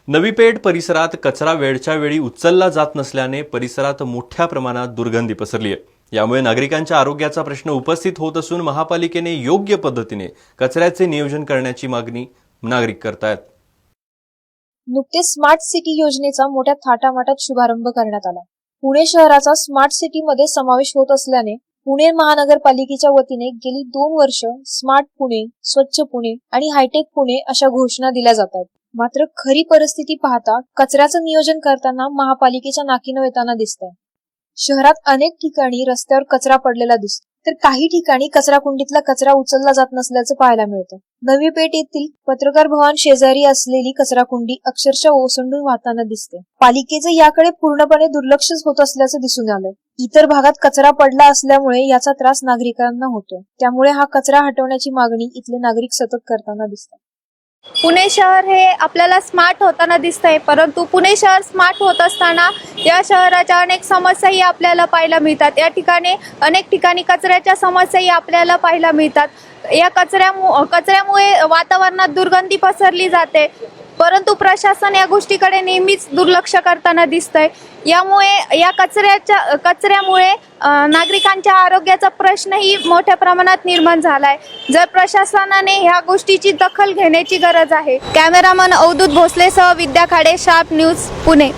नवी पेठ परिसरात कचरा वेळच्या वेळी उचलला जात नसल्याने परिसरात मोठ्या प्रमाणात दुर्गंधी पसरली आहे। यामुळे नागरिकांच्या आरोग्याचा प्रश्न उपस्थित होत असून महापालिकेने योग्य पद्धतीने कचऱ्याचे नियोजन करण्याची मागणी नागरिक करतायत। नुकतेच स्मार्ट सिटी योजनेचा मोठ्या थाटामाटात शुभारंभ करण्यात आला। पुणे शहराचा स्मार्ट सिटी मध्ये समावेश होत असल्याने पुणे महानगरपालिकेच्या वतीने गेली 2 वर्ष स्मार्ट पुणे, स्वच्छ पुणे आणि हायटेक पुणे अशा घोषणा दिल्या जातात। मात्र खरी परिस्थिती पाहता कचऱ्याचं नियोजन करताना महापालिकेच्या नाकीनऊ येताना दिसतंय। शहरात अनेक ठिकाणी रस्त्यावर कचरा पडलेला दिसतो, तर काही ठिकाणी कचरा कुंडीतला कचरा उचलला जात नसल्याचं पाहायला मिळतं। नवी पेठ येथील पत्रकार भवन शेजारी असलेली कचरा कुंडी अक्षरशः ओसंडून वाहताना दिसते। पालिकेचं याकडे पूर्णपणे दुर्लक्ष होत असल्याचं दिसून आलंय। इतर भागात कचरा पडला असल्यामुळे याचा त्रास नागरिकांना होतोय, त्यामुळे हा कचरा हटवण्याची मागणी इथले नागरिक सतत करताना दिसतात। पुणे शहर हे आपल्याला स्मार्ट होताना दिसतंय, परंतु पुणे शहर स्मार्ट होत असताना या शहराच्या अनेक समस्याही आपल्याला पाहायला मिळतात। या ठिकाणी अनेक ठिकाणी कचऱ्याच्या समस्याही आपल्याला पाहायला मिळतात। या कचऱ्यामुळे वातावरणात दुर्गंधी पसरली जाते, परंतु प्रशासन या गोष्टीकडे नेहमीच दुर्लक्ष करताना दिसतंय। यामुळे या कचऱ्यामुळे नागरिकांच्या आरोग्याचा प्रश्नही मोठ्या प्रमाणात निर्माण झालाय। जर प्रशासनाने ह्या गोष्टीची दखल घेण्याची गरज आहे। कॅमेरामन अवधूत भोसलेसह विद्या खाडे, शार्प न्यूज, पुणे।